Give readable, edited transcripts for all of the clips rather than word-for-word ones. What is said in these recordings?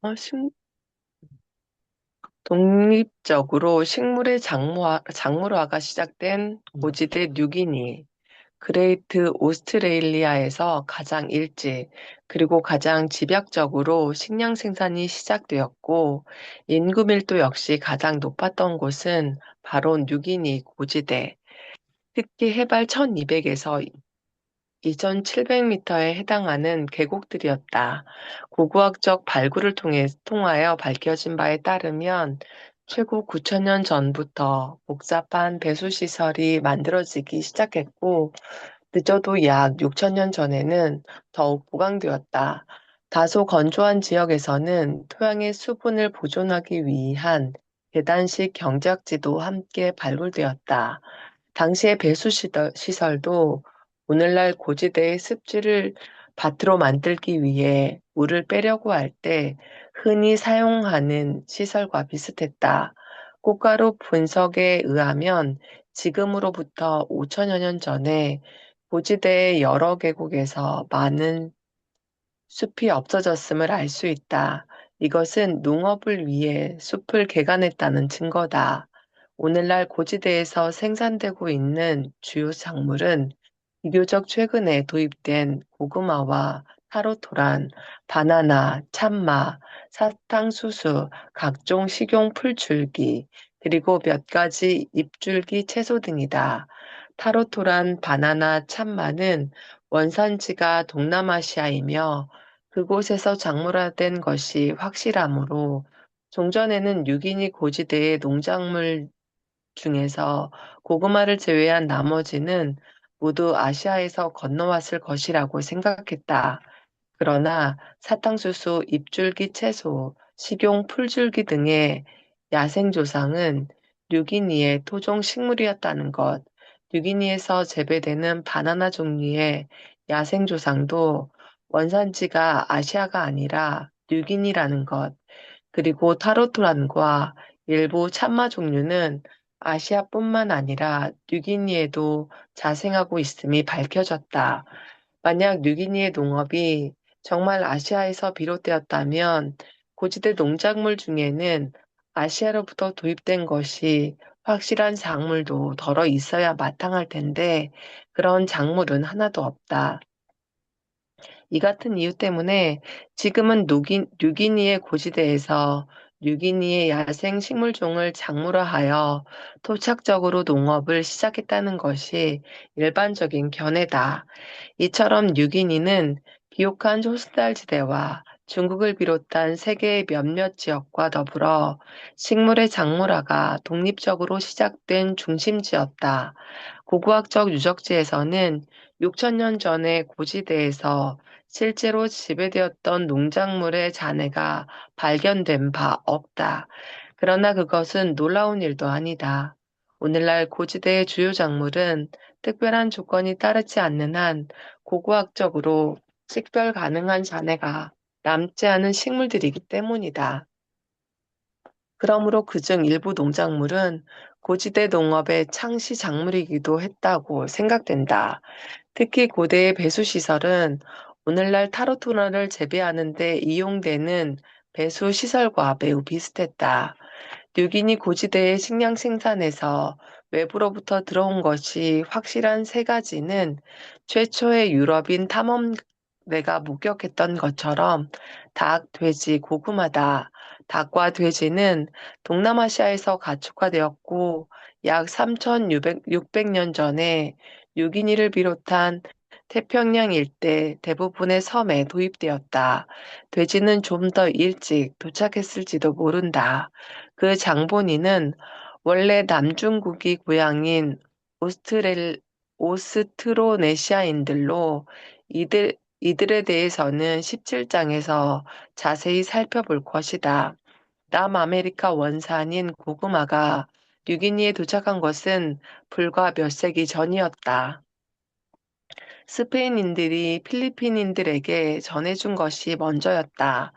어, 식- 독립적으로 식물의 작물화가 시작된 고지대 뉴기니, 그레이트 오스트레일리아에서 가장 일찍, 그리고 가장 집약적으로 식량 생산이 시작되었고, 인구 밀도 역시 가장 높았던 곳은 바로 뉴기니 고지대, 특히 해발 1200에서 2,700m에 해당하는 계곡들이었다. 고고학적 발굴을 통하여 밝혀진 바에 따르면 최고 9천년 전부터 복잡한 배수시설이 만들어지기 시작했고, 늦어도 약 6천년 전에는 더욱 보강되었다. 다소 건조한 지역에서는 토양의 수분을 보존하기 위한 계단식 경작지도 함께 발굴되었다. 당시의 시설도 오늘날 고지대의 습지를 밭으로 만들기 위해 물을 빼려고 할 때 흔히 사용하는 시설과 비슷했다. 꽃가루 분석에 의하면 지금으로부터 5천여 년 전에 고지대의 여러 계곡에서 많은 숲이 없어졌음을 알 수 있다. 이것은 농업을 위해 숲을 개간했다는 증거다. 오늘날 고지대에서 생산되고 있는 주요 작물은 비교적 최근에 도입된 고구마와 타로토란, 바나나, 참마, 사탕수수, 각종 식용 풀줄기, 그리고 몇 가지 잎줄기 채소 등이다. 타로토란, 바나나, 참마는 원산지가 동남아시아이며 그곳에서 작물화된 것이 확실하므로 종전에는 유기니 고지대의 농작물 중에서 고구마를 제외한 나머지는 모두 아시아에서 건너왔을 것이라고 생각했다. 그러나 사탕수수, 잎줄기 채소, 식용 풀줄기 등의 야생조상은 뉴기니의 토종 식물이었다는 것, 뉴기니에서 재배되는 바나나 종류의 야생조상도 원산지가 아시아가 아니라 뉴기니라는 것, 그리고 타로토란과 일부 참마 종류는 아시아뿐만 아니라 뉴기니에도 자생하고 있음이 밝혀졌다. 만약 뉴기니의 농업이 정말 아시아에서 비롯되었다면 고지대 농작물 중에는 아시아로부터 도입된 것이 확실한 작물도 덜어 있어야 마땅할 텐데 그런 작물은 하나도 없다. 이 같은 이유 때문에 지금은 뉴기니의 고지대에서 뉴기니의 야생 식물종을 작물화하여 토착적으로 농업을 시작했다는 것이 일반적인 견해다. 이처럼 뉴기니는 비옥한 호수달지대와 중국을 비롯한 세계의 몇몇 지역과 더불어 식물의 작물화가 독립적으로 시작된 중심지였다. 고고학적 유적지에서는 6천 년 전에 고지대에서 실제로 지배되었던 농작물의 잔해가 발견된 바 없다. 그러나 그것은 놀라운 일도 아니다. 오늘날 고지대의 주요 작물은 특별한 조건이 따르지 않는 한 고고학적으로 식별 가능한 잔해가 남지 않은 식물들이기 때문이다. 그러므로 그중 일부 농작물은 고지대 농업의 창시 작물이기도 했다고 생각된다. 특히 고대의 배수시설은 오늘날 타로토너를 재배하는 데 이용되는 배수시설과 매우 비슷했다. 뉴기니 고지대의 식량 생산에서 외부로부터 들어온 것이 확실한 세 가지는 최초의 유럽인 탐험대가 목격했던 것처럼 닭, 돼지, 고구마다. 닭과 돼지는 동남아시아에서 가축화되었고 약 3,600년 전에 뉴기니를 비롯한 태평양 일대 대부분의 섬에 도입되었다. 돼지는 좀 더 일찍 도착했을지도 모른다. 그 장본인은 원래 남중국이 고향인 오스트렐, 오스트로네시아인들로 이들에 대해서는 17장에서 자세히 살펴볼 것이다. 남아메리카 원산인 고구마가 뉴기니에 도착한 것은 불과 몇 세기 전이었다. 스페인인들이 필리핀인들에게 전해준 것이 먼저였다.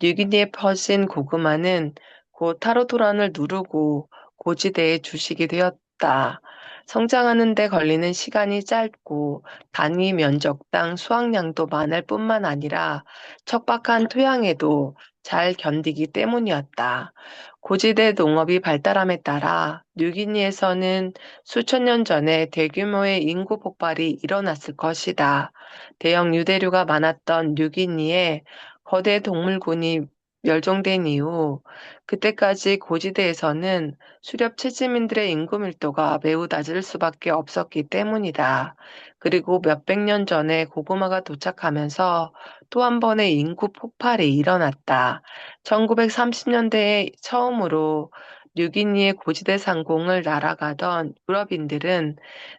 뉴기니에 퍼진 고구마는 곧 타로토란을 누르고 고지대에 주식이 되었다. 성장하는 데 걸리는 시간이 짧고 단위 면적당 수확량도 많을 뿐만 아니라 척박한 토양에도 잘 견디기 때문이었다. 고지대 농업이 발달함에 따라 뉴기니에서는 수천 년 전에 대규모의 인구 폭발이 일어났을 것이다. 대형 유대류가 많았던 뉴기니에 거대 동물군이 멸종된 이후 그때까지 고지대에서는 수렵 채지민들의 인구 밀도가 매우 낮을 수밖에 없었기 때문이다. 그리고 몇백 년 전에 고구마가 도착하면서 또 한 번의 인구 폭발이 일어났다. 1930년대에 처음으로 뉴기니의 고지대 상공을 날아가던 유럽인들은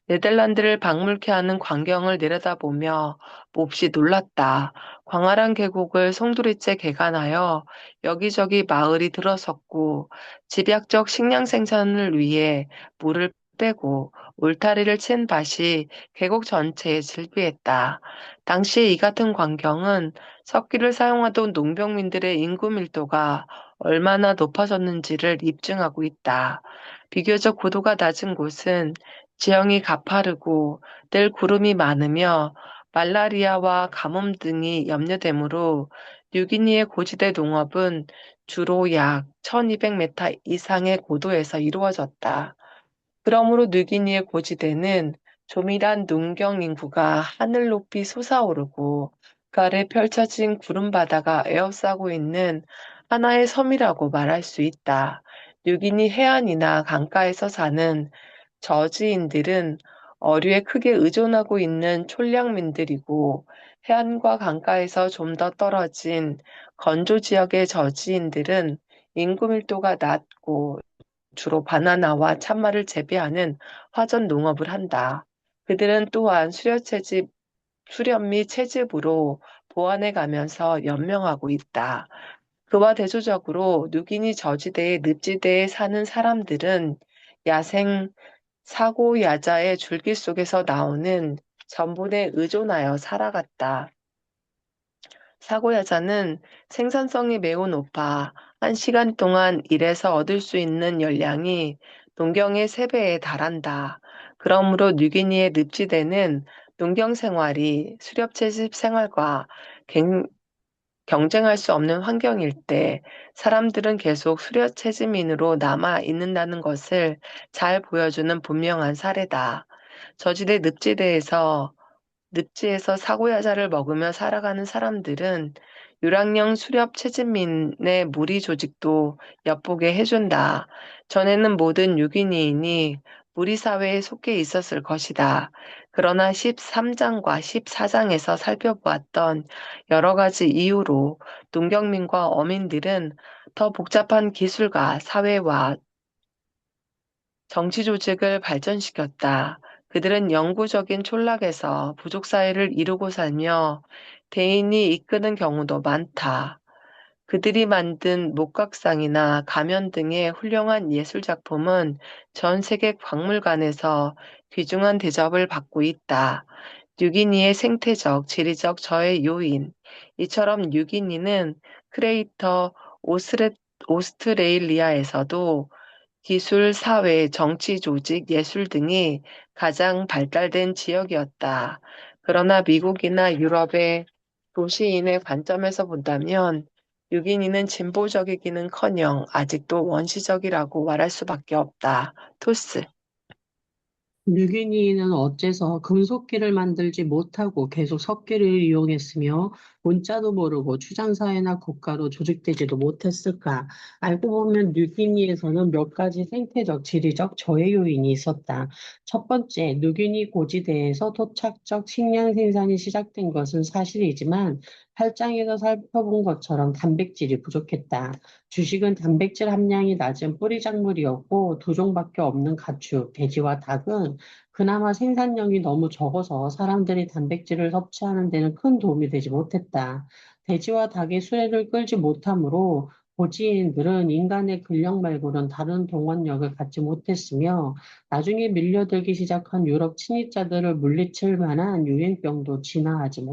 네덜란드를 방문케 하는 광경을 내려다보며 몹시 놀랐다. 광활한 계곡을 송두리째 개간하여 여기저기 마을이 들어섰고 집약적 식량 생산을 위해 물을 빼고 울타리를 친 밭이 계곡 전체에 즐비했다. 당시에 이 같은 광경은 석기를 사용하던 농병민들의 인구 밀도가 얼마나 높아졌는지를 입증하고 있다. 비교적 고도가 낮은 곳은 지형이 가파르고 늘 구름이 많으며 말라리아와 가뭄 등이 염려되므로 뉴기니의 고지대 농업은 주로 약 1200m 이상의 고도에서 이루어졌다. 그러므로 뉴기니의 고지대는 조밀한 농경 인구가 하늘 높이 솟아오르고 그 아래 펼쳐진 구름 바다가 에워싸고 있는 하나의 섬이라고 말할 수 있다. 뉴기니 해안이나 강가에서 사는 저지인들은 어류에 크게 의존하고 있는 촌량민들이고 해안과 강가에서 좀 더 떨어진 건조 지역의 저지인들은 인구 밀도가 낮고 주로 바나나와 참마를 재배하는 화전 농업을 한다. 그들은 또한 수렵 및 채집으로 보완해 가면서 연명하고 있다. 그와 대조적으로 누기니 저지대의 늪지대에 사는 사람들은 야생 사고야자의 줄기 속에서 나오는 전분에 의존하여 살아갔다. 사고야자는 생산성이 매우 높아 1시간 동안 일해서 얻을 수 있는 열량이 농경의 3배에 달한다. 그러므로 뉴기니의 늪지대는 농경 생활이 수렵채집 생활과 경쟁할 수 없는 환경일 때 사람들은 계속 수렵채집민으로 남아 있는다는 것을 잘 보여주는 분명한 사례다. 저지대 늪지에서 사고야자를 먹으며 살아가는 사람들은 유랑형 수렵 채집민의 무리 조직도 엿보게 해준다. 전에는 모든 유기니인이 무리 사회에 속해 있었을 것이다. 그러나 13장과 14장에서 살펴보았던 여러 가지 이유로 농경민과 어민들은 더 복잡한 기술과 사회와 정치 조직을 발전시켰다. 그들은 영구적인 촌락에서 부족 사회를 이루고 살며 대인이 이끄는 경우도 많다. 그들이 만든 목각상이나 가면 등의 훌륭한 예술 작품은 전 세계 박물관에서 귀중한 대접을 받고 있다. 뉴기니의 생태적, 지리적 저해 요인. 이처럼 뉴기니는 크레이터 오스트레일리아에서도 기술, 사회, 정치 조직, 예술 등이 가장 발달된 지역이었다. 그러나 미국이나 유럽의 도시인의 관점에서 본다면 유기인은 진보적이기는커녕 아직도 원시적이라고 말할 수밖에 없다. 토스. 뉴기니는 어째서 금속기를 만들지 못하고 계속 석기를 이용했으며 문자도 모르고 추장사회나 국가로 조직되지도 못했을까? 알고 보면 뉴기니에서는 몇 가지 생태적, 지리적 저해 요인이 있었다. 첫 번째, 뉴기니 고지대에서 토착적 식량 생산이 시작된 것은 사실이지만 8장에서 살펴본 것처럼 단백질이 부족했다. 주식은 단백질 함량이 낮은 뿌리 작물이었고 두 종밖에 없는 가축, 돼지와 닭은 그나마 생산량이 너무 적어서 사람들이 단백질을 섭취하는 데는 큰 도움이 되지 못했다. 돼지와 닭의 수레를 끌지 못하므로 고지인들은 인간의 근력 말고는 다른 동원력을 갖지 못했으며 나중에 밀려들기 시작한 유럽 침입자들을 물리칠 만한 유행병도 진화하지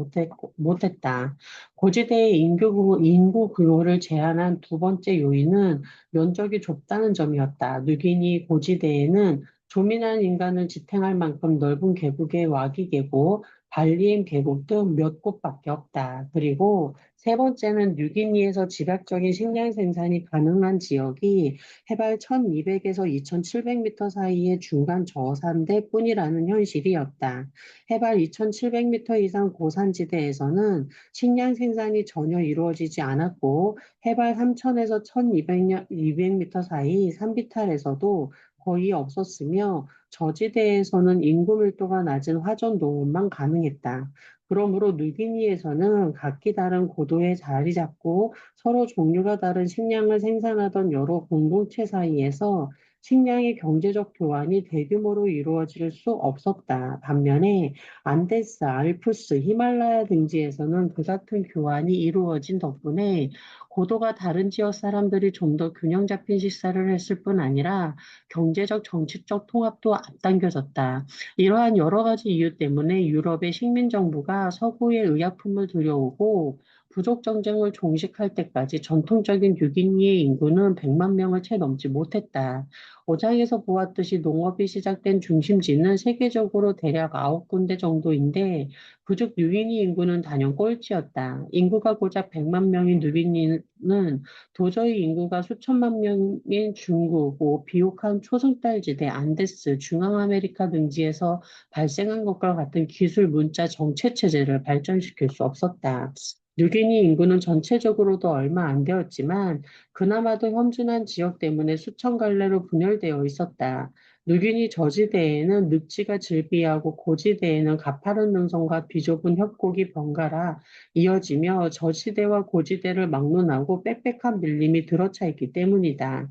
못했다. 고지대의 인구 규모를 제한한 두 번째 요인은 면적이 좁다는 점이었다. 뉴기니 고지대에는 조민한 인간을 지탱할 만큼 넓은 계곡의 와기 계곡, 발리엔 계곡 등 몇 곳밖에 없다. 그리고 세 번째는 뉴기니에서 집약적인 식량 생산이 가능한 지역이 해발 1200에서 2700m 사이의 중간 저산대 뿐이라는 현실이었다. 해발 2700m 이상 고산지대에서는 식량 생산이 전혀 이루어지지 않았고, 해발 3000에서 1200m 사이 산비탈에서도 거의 없었으며 저지대에서는 인구 밀도가 낮은 화전 농업만 가능했다. 그러므로 누기니에서는 각기 다른 고도에 자리 잡고 서로 종류가 다른 식량을 생산하던 여러 공동체 사이에서 식량의 경제적 교환이 대규모로 이루어질 수 없었다. 반면에 안데스, 알프스, 히말라야 등지에서는 그 같은 교환이 이루어진 덕분에 고도가 다른 지역 사람들이 좀 더 균형 잡힌 식사를 했을 뿐 아니라 경제적, 정치적 통합도 앞당겨졌다. 이러한 여러 가지 이유 때문에 유럽의 식민 정부가 서구의 의약품을 들여오고 부족 정쟁을 종식할 때까지 전통적인 뉴기니의 인구는 100만 명을 채 넘지 못했다. 5장에서 보았듯이 농업이 시작된 중심지는 세계적으로 대략 9군데 정도인데 부족 뉴기니 인구는 단연 꼴찌였다. 인구가 고작 100만 명인 뉴기니는 도저히 인구가 수천만 명인 중국, 비옥한 초승달지대 안데스, 중앙아메리카 등지에서 발생한 것과 같은 기술, 문자, 정체 체제를 발전시킬 수 없었다. 뉴기니 인구는 전체적으로도 얼마 안 되었지만 그나마도 험준한 지역 때문에 수천 갈래로 분열되어 있었다. 뉴기니 저지대에는 늪지가 즐비하고 고지대에는 가파른 능선과 비좁은 협곡이 번갈아 이어지며 저지대와 고지대를 막론하고 빽빽한 밀림이 들어차 있기 때문이다.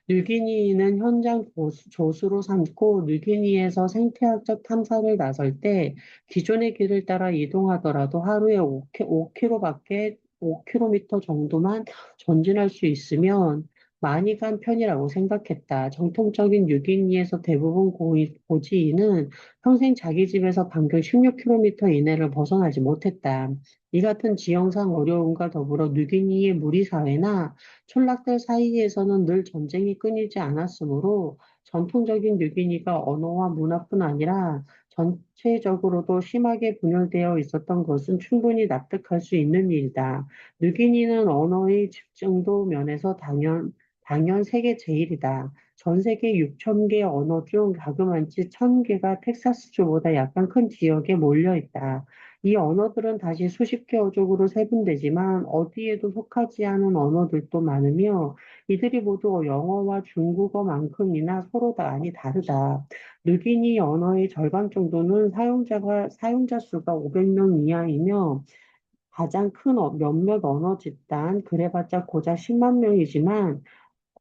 뉴기니는 현장 조수로 삼고 뉴기니에서 생태학적 탐사를 나설 때 기존의 길을 따라 이동하더라도 하루에 5km밖에 5km 정도만 전진할 수 있으면 많이 간 편이라고 생각했다. 정통적인 뉴기니에서 대부분 고지인은 평생 자기 집에서 반경 16km 이내를 벗어나지 못했다. 이 같은 지형상 어려움과 더불어 뉴기니의 무리 사회나 촌락들 사이에서는 늘 전쟁이 끊이지 않았으므로 전통적인 뉴기니가 언어와 문화뿐 아니라 전체적으로도 심하게 분열되어 있었던 것은 충분히 납득할 수 있는 일이다. 뉴기니는 언어의 집중도 면에서 당연 세계 제일이다. 전 세계 6천 개 언어 중 자그만치 1,000개가 텍사스주보다 약간 큰 지역에 몰려 있다. 이 언어들은 다시 수십 개 어족으로 세분되지만 어디에도 속하지 않은 언어들도 많으며 이들이 모두 영어와 중국어만큼이나 서로 많이 다르다. 느기니 언어의 절반 정도는 사용자 수가 500명 이하이며 가장 큰 몇몇 언어 집단, 그래봤자 고작 10만 명이지만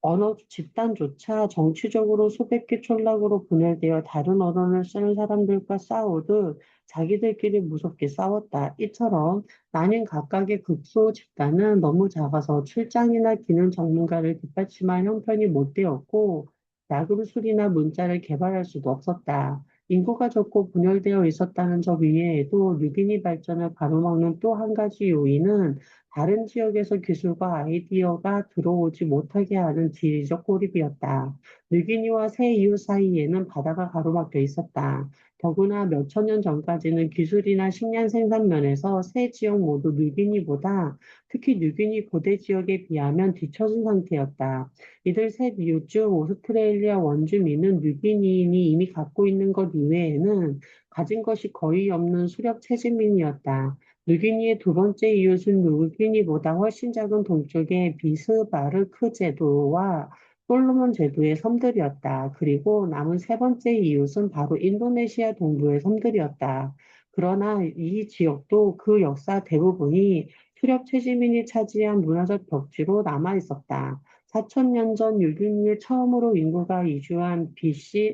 언어 집단조차 정치적으로 수백 개 촌락으로 분열되어 다른 언어를 쓰는 사람들과 싸우듯 자기들끼리 무섭게 싸웠다. 이처럼 나뉜 각각의 극소 집단은 너무 작아서 출장이나 기능 전문가를 뒷받침할 형편이 못 되었고 야금술이나 문자를 개발할 수도 없었다. 인구가 적고 분열되어 있었다는 점 이외에도 뉴기니 발전을 가로막는 또 한 가지 요인은 다른 지역에서 기술과 아이디어가 들어오지 못하게 하는 지리적 고립이었다. 뉴기니와 새 이웃 사이에는 바다가 가로막혀 있었다. 더구나 몇 천 년 전까지는 기술이나 식량 생산 면에서 새 지역 모두 뉴기니보다 특히 뉴기니 고대 지역에 비하면 뒤처진 상태였다. 이들 셋 이웃 중 오스트레일리아 원주민은 뉴기니인이 이미 갖고 있는 것 이외에는 가진 것이 거의 없는 수렵 채집민이었다. 누기니의 두 번째 이웃은 누기니보다 훨씬 작은 동쪽의 비스마르크 제도와 솔로몬 제도의 섬들이었다. 그리고 남은 세 번째 이웃은 바로 인도네시아 동부의 섬들이었다. 그러나 이 지역도 그 역사 대부분이 수렵 채지민이 차지한 문화적 벽지로 남아 있었다. 4천년 전 유기니에 처음으로 인구가 이주한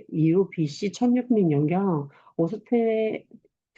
이후 BC 1600년경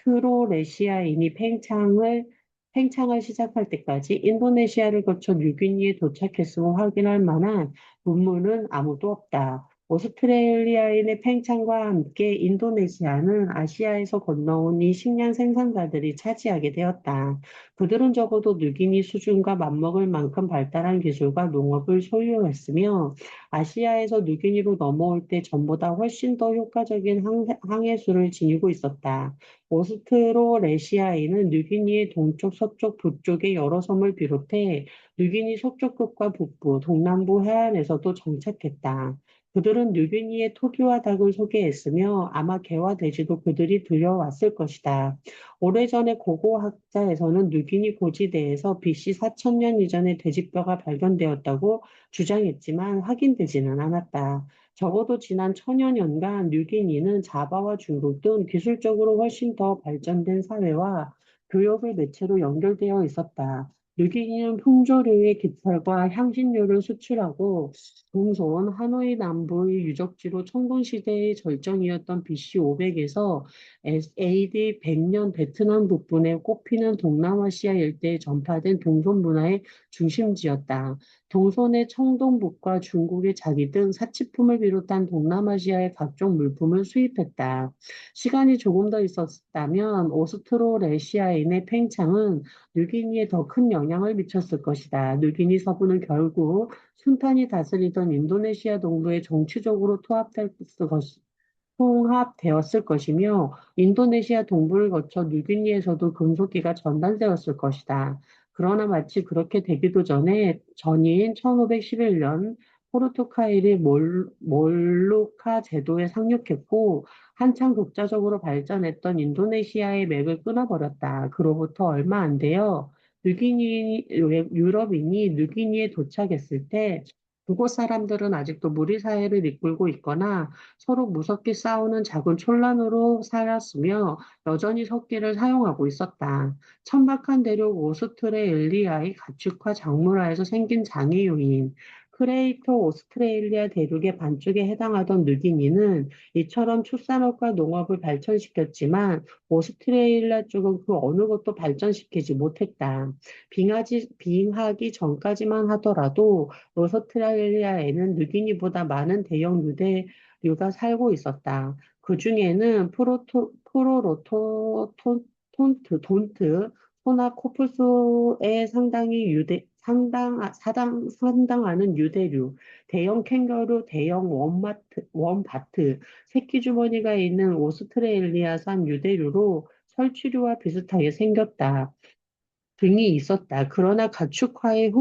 오스트로레시아인이 팽창을 시작할 때까지 인도네시아를 거쳐 뉴기니에 도착했음을 확인할 만한 문물은 아무도 없다. 오스트레일리아인의 팽창과 함께 인도네시아는 아시아에서 건너온 이 식량 생산자들이 차지하게 되었다. 그들은 적어도 누기니 수준과 맞먹을 만큼 발달한 기술과 농업을 소유했으며 아시아에서 누기니로 넘어올 때 전보다 훨씬 더 효과적인 항해수를 지니고 있었다. 오스트로레시아인은 뉴기니의 동쪽, 서쪽, 북쪽의 여러 섬을 비롯해 뉴기니 서쪽 끝과 북부, 동남부 해안에서도 정착했다. 그들은 뉴기니의 토끼와 닭을 소개했으며 아마 개와 돼지도 그들이 들여왔을 것이다. 오래전에 고고학자에서는 뉴기니 고지대에서 BC 4000년 이전에 돼지뼈가 발견되었다고 주장했지만 확인되지는 않았다. 적어도 지난 천여 년간 뉴기니는 자바와 중국 등 기술적으로 훨씬 더 발전된 사회와 교역의 매체로 연결되어 있었다. 뉴기니는 풍조류의 깃털과 향신료를 수출하고 동손 하노이 남부의 유적지로 청동시대의 절정이었던 BC 500에서 AD 100년 베트남 북부에 꼽히는 동남아시아 일대에 전파된 동손 문화의 중심지였다. 동손의 청동북과 중국의 자기 등 사치품을 비롯한 동남아시아의 각종 물품을 수입했다. 시간이 조금 더 있었다면 오스트로레시아인의 팽창은 뉴기니에 더 큰 영향을 미쳤을 것이다. 뉴기니 서부는 결국 순탄이 다스리던 인도네시아 동부에 정치적으로 통합되었을 것이며 인도네시아 동부를 거쳐 뉴기니에서도 금속기가 전단되었을 것이다. 그러나 마치 그렇게 되기도 전인 1511년 포르투갈이 몰루카 제도에 상륙했고 한창 독자적으로 발전했던 인도네시아의 맥을 끊어버렸다. 그로부터 얼마 안 되어 유럽인이 뉴기니에 도착했을 때 그곳 사람들은 아직도 무리 사회를 이끌고 있거나 서로 무섭게 싸우는 작은 촌란으로 살았으며 여전히 석기를 사용하고 있었다. 천박한 대륙 오스트레일리아의 가축화 작물화에서 생긴 장애 요인, 크레이터 오스트레일리아 대륙의 반쪽에 해당하던 누기니는 이처럼 축산업과 농업을 발전시켰지만 오스트레일리아 쪽은 그 어느 것도 발전시키지 못했다. 빙하기 전까지만 하더라도 오스트레일리아에는 누기니보다 많은 대형 유대류가 살고 있었다. 그 중에는 돈트, 소나 코뿔소에 상당하는 유대류, 대형 캥거루, 대형 웜바트, 새끼주머니가 있는 오스트레일리아산 유대류로 설치류와 비슷하게 생겼다. 등이 있었다. 그러나 가축화의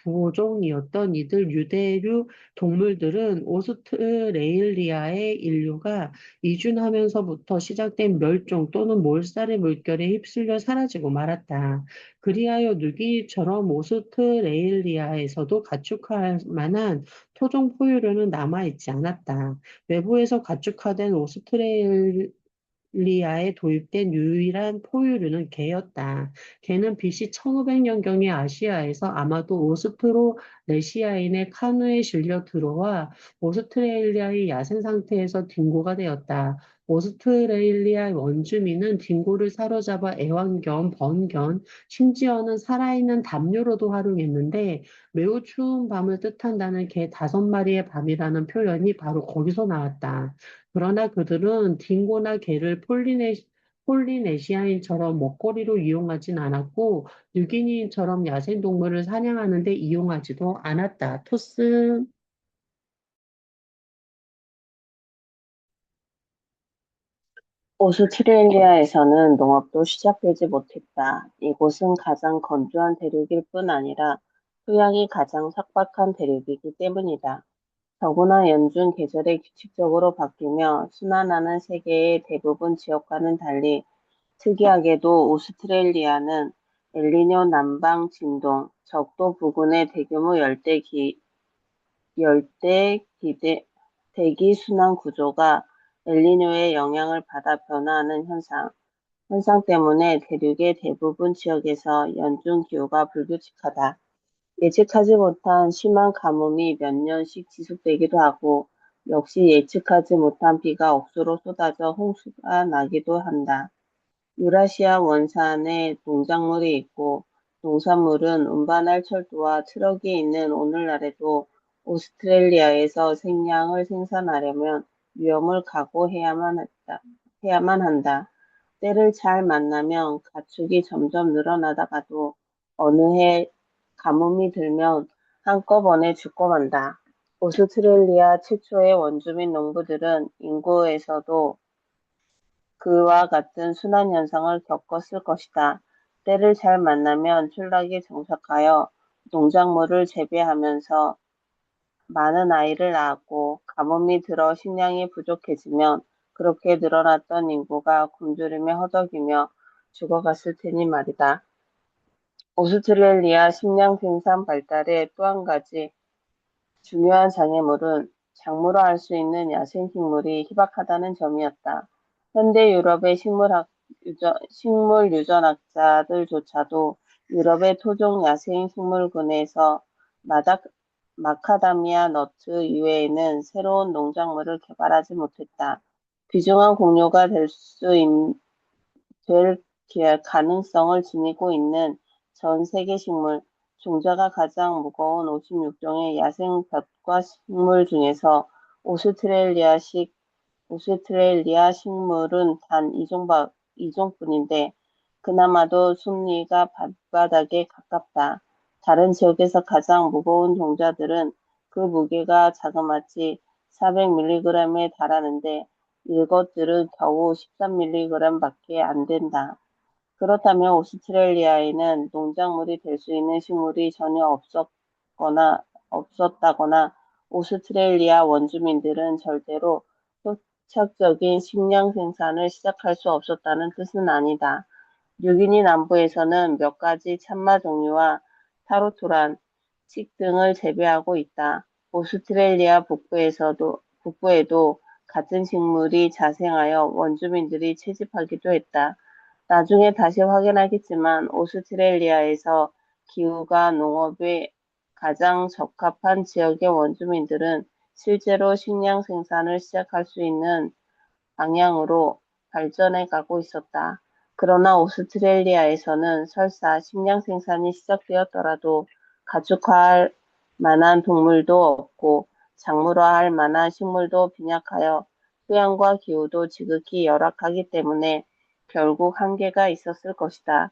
보종이었던 이들 유대류 동물들은 오스트레일리아의 인류가 이주하면서부터 시작된 멸종 또는 몰살의 물결에 휩쓸려 사라지고 말았다. 그리하여 누기처럼 오스트레일리아에서도 가축화할 만한 토종 포유류는 남아있지 않았다. 외부에서 가축화된 리아에 도입된 유일한 포유류는 개였다. 개는 BC 1500년경에 아시아에서 아마도 오스트로네시아인의 카누에 실려 들어와 오스트레일리아의 야생 상태에서 딩고가 되었다. 오스트레일리아 원주민은 딩고를 사로잡아 애완견, 번견, 심지어는 살아있는 담요로도 활용했는데 매우 추운 밤을 뜻한다는 개 5마리의 밤이라는 표현이 바로 거기서 나왔다. 그러나 그들은 딩고나 개를 폴리네시아인처럼 먹거리로 이용하진 않았고, 뉴기니인처럼 야생동물을 사냥하는 데 이용하지도 않았다. 토스. 오스트레일리아에서는 농업도 시작되지 못했다. 이곳은 가장 건조한 대륙일 뿐 아니라 토양이 가장 삭박한 대륙이기 때문이다. 더구나 연중 계절이 규칙적으로 바뀌며 순환하는 세계의 대부분 지역과는 달리 특이하게도 오스트레일리아는 엘니뇨 남방 진동, 적도 부근의 대규모 열대 대기 순환 구조가 엘니뇨의 영향을 받아 변화하는 현상 때문에 대륙의 대부분 지역에서 연중 기후가 불규칙하다. 예측하지 못한 심한 가뭄이 몇 년씩 지속되기도 하고, 역시 예측하지 못한 비가 억수로 쏟아져 홍수가 나기도 한다. 유라시아 원산에 농작물이 있고, 농산물은 운반할 철도와 트럭이 있는 오늘날에도 오스트레일리아에서 생량을 생산하려면 위험을 해야만 한다. 때를 잘 만나면 가축이 점점 늘어나다가도 어느 해 가뭄이 들면 한꺼번에 죽고 만다. 오스트레일리아 최초의 원주민 농부들은 인구에서도 그와 같은 순환 현상을 겪었을 것이다. 때를 잘 만나면 촌락에 정착하여 농작물을 재배하면서 많은 아이를 낳았고, 가뭄이 들어 식량이 부족해지면 그렇게 늘어났던 인구가 굶주림에 허덕이며 죽어갔을 테니 말이다. 오스트레일리아 식량 생산 발달의 또 한 가지 중요한 장애물은 작물화 할 수 있는 야생식물이 희박하다는 점이었다. 현대 유럽의 식물 유전학자들조차도 유럽의 토종 야생식물군에서 마다, 마카다미아 너트 이외에는 새로운 농작물을 개발하지 못했다. 귀중한 공료가 될 가능성을 지니고 있는 전 세계 식물, 종자가 가장 무거운 56종의 야생 벼과 식물 중에서 오스트레일리아식 오스트레일리아 식물은 단 2종뿐인데 그나마도 순위가 발바닥에 가깝다. 다른 지역에서 가장 무거운 종자들은 그 무게가 자그마치 400mg에 달하는데 이것들은 겨우 13mg밖에 안 된다. 그렇다면 오스트레일리아에는 농작물이 될 수 있는 식물이 전혀 없었다거나 오스트레일리아 원주민들은 절대로 효율적인 식량 생산을 시작할 수 없었다는 뜻은 아니다. 뉴기니 남부에서는 몇 가지 참마 종류와 타로투란, 칡 등을 재배하고 있다. 오스트레일리아 북부에도 같은 식물이 자생하여 원주민들이 채집하기도 했다. 나중에 다시 확인하겠지만 오스트레일리아에서 기후가 농업에 가장 적합한 지역의 원주민들은 실제로 식량 생산을 시작할 수 있는 방향으로 발전해 가고 있었다. 그러나 오스트레일리아에서는 설사 식량 생산이 시작되었더라도 가축화할 만한 동물도 없고 작물화할 만한 식물도 빈약하여 토양과 기후도 지극히 열악하기 때문에 결국 한계가 있었을 것이다.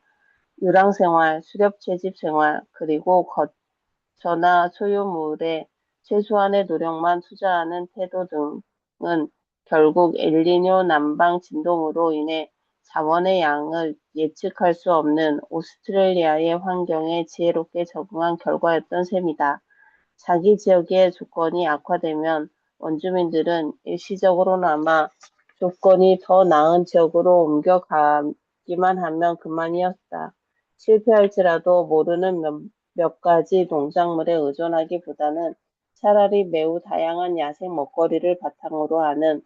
유랑생활, 수렵채집 생활, 그리고 거처나 소유물에 최소한의 노력만 투자하는 태도 등은 결국 엘니뇨 남방 진동으로 인해 자원의 양을 예측할 수 없는 오스트레일리아의 환경에 지혜롭게 적응한 결과였던 셈이다. 자기 지역의 조건이 악화되면 원주민들은 일시적으로나마 조건이 더 나은 지역으로 옮겨가기만 하면 그만이었다. 실패할지라도 모르는 몇 가지 농작물에 의존하기보다는 차라리 매우 다양한 야생 먹거리를 바탕으로 하는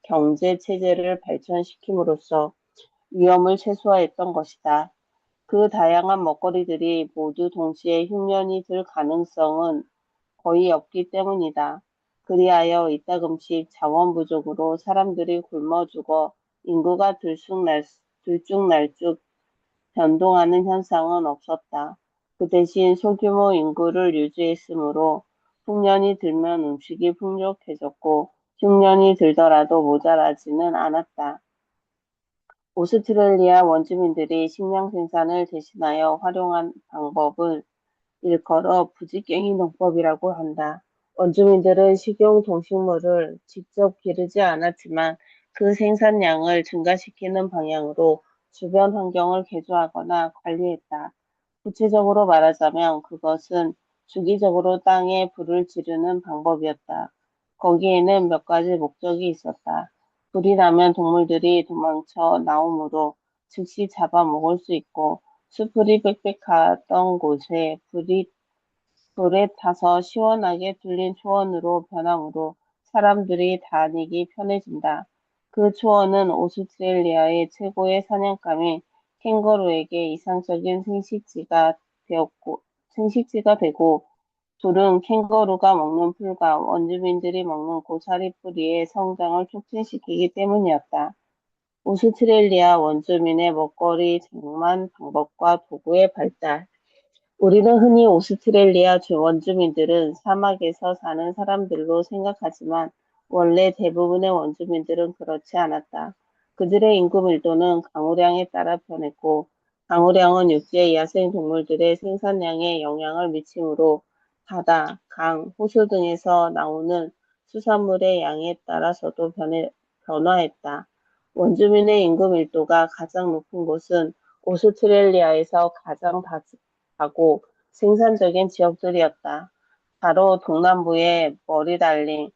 경제 체제를 발전시킴으로써 위험을 최소화했던 것이다. 그 다양한 먹거리들이 모두 동시에 흉년이 들 가능성은 거의 없기 때문이다. 그리하여 이따금씩 자원 부족으로 사람들이 굶어 죽어 인구가 들쭉날쭉 변동하는 현상은 없었다. 그 대신 소규모 인구를 유지했으므로 흉년이 들면 음식이 풍족해졌고 흉년이 들더라도 모자라지는 않았다. 오스트레일리아 원주민들이 식량 생산을 대신하여 활용한 방법을 일컬어 부지깽이 농법이라고 한다. 원주민들은 식용 동식물을 직접 기르지 않았지만 그 생산량을 증가시키는 방향으로 주변 환경을 개조하거나 관리했다. 구체적으로 말하자면 그것은 주기적으로 땅에 불을 지르는 방법이었다. 거기에는 몇 가지 목적이 있었다. 불이 나면 동물들이 도망쳐 나오므로 즉시 잡아먹을 수 있고 수풀이 빽빽하던 곳에 불에 타서 시원하게 뚫린 초원으로 변하므로 사람들이 다니기 편해진다. 그 초원은 오스트레일리아의 최고의 사냥감인 캥거루에게 이상적인 생식지가 되고 불은 캥거루가 먹는 풀과 원주민들이 먹는 고사리 뿌리의 성장을 촉진시키기 때문이었다. 오스트레일리아 원주민의 먹거리 장만 방법과 도구의 발달 우리는 흔히 오스트레일리아 원주민들은 사막에서 사는 사람들로 생각하지만 원래 대부분의 원주민들은 그렇지 않았다. 그들의 인구 밀도는 강우량에 따라 변했고, 강우량은 육지의 야생 동물들의 생산량에 영향을 미치므로 바다, 강, 호수 등에서 나오는 수산물의 양에 따라서도 변화했다. 원주민의 인구 밀도가 가장 높은 곳은 오스트레일리아에서 가장 하고 생산적인 지역들이었다. 바로 동남부의 머리 달린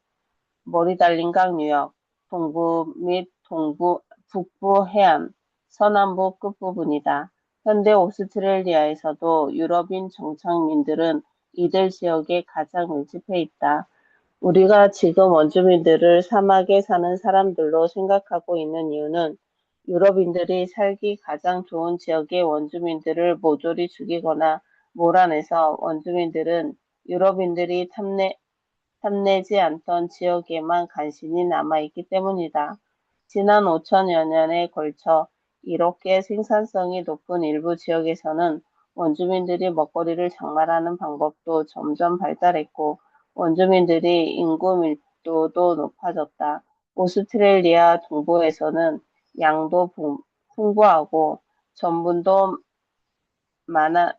강 유역, 동부 및 북부 해안, 서남부 끝부분이다. 현대 오스트레일리아에서도 유럽인 정착민들은 이들 지역에 가장 밀집해 있다. 우리가 지금 원주민들을 사막에 사는 사람들로 생각하고 있는 이유는 유럽인들이 살기 가장 좋은 지역의 원주민들을 모조리 죽이거나 몰아내서 원주민들은 유럽인들이 탐내지 않던 지역에만 간신히 남아있기 때문이다. 지난 5천여 년에 걸쳐 이렇게 생산성이 높은 일부 지역에서는 원주민들이 먹거리를 장만하는 방법도 점점 발달했고 원주민들이 인구 밀도도 높아졌다. 오스트레일리아 동부에서는 양도 풍부하고 전분도 많아,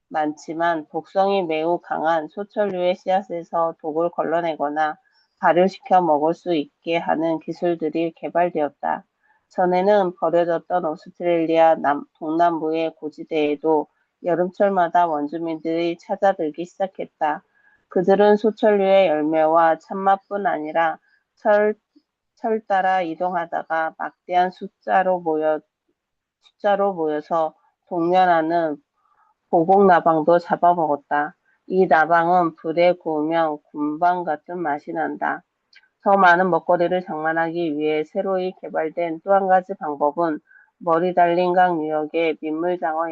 많지만 독성이 매우 강한 소철류의 씨앗에서 독을 걸러내거나 발효시켜 먹을 수 있게 하는 기술들이 개발되었다. 전에는 버려졌던 오스트레일리아 동남부의 고지대에도 여름철마다 원주민들이 찾아들기 시작했다. 그들은 소철류의 열매와 참맛뿐 아니라 철 따라 이동하다가 막대한 숫자로 모여서 동면하는 보곡나방도 잡아먹었다. 이 나방은 불에 구우면 군방 같은 맛이 난다. 더 많은 먹거리를 장만하기 위해 새로이 개발된 또 한 가지 방법은 머리 달린 강 유역의 민물장어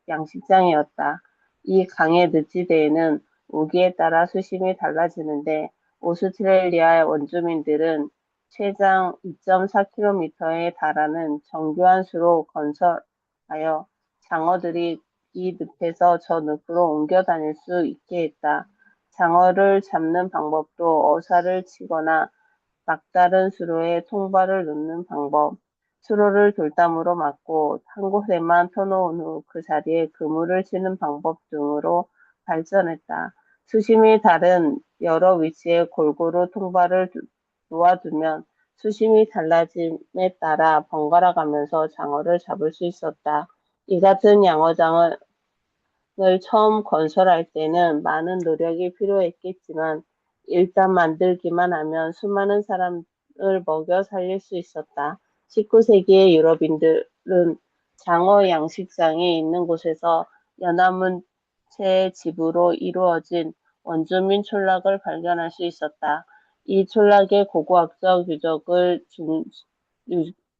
양식장이었다. 이 강의 느지대에는 우기에 따라 수심이 달라지는데 오스트레일리아 원주민들은 최장 2.4km에 달하는 정교한 수로 건설하여 장어들이 이 늪에서 저 늪으로 옮겨 다닐 수 있게 했다. 장어를 잡는 방법도 어사를 치거나 막다른 수로에 통발을 놓는 방법, 수로를 돌담으로 막고 한 곳에만 터놓은 후 그 자리에 그물을 치는 방법 등으로 발전했다. 수심이 다른 여러 위치에 골고루 통발을 놓아두면 수심이 달라짐에 따라 번갈아 가면서 장어를 잡을 수 있었다. 이 같은 양어장을 처음 건설할 때는 많은 노력이 필요했겠지만 일단 만들기만 하면 수많은 사람을 먹여 살릴 수 있었다. 19세기의 유럽인들은 장어 양식장이 있는 곳에서 연화문 채 집으로 이루어진 원주민 촌락을 발견할 수 있었다. 이 촌락의 고고학적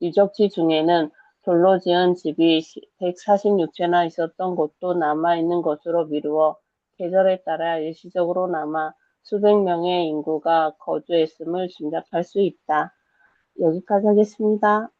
유적지 중에는 돌로 지은 집이 146채나 있었던 곳도 남아있는 것으로 미루어 계절에 따라 일시적으로 남아 수백 명의 인구가 거주했음을 짐작할 수 있다. 여기까지 하겠습니다.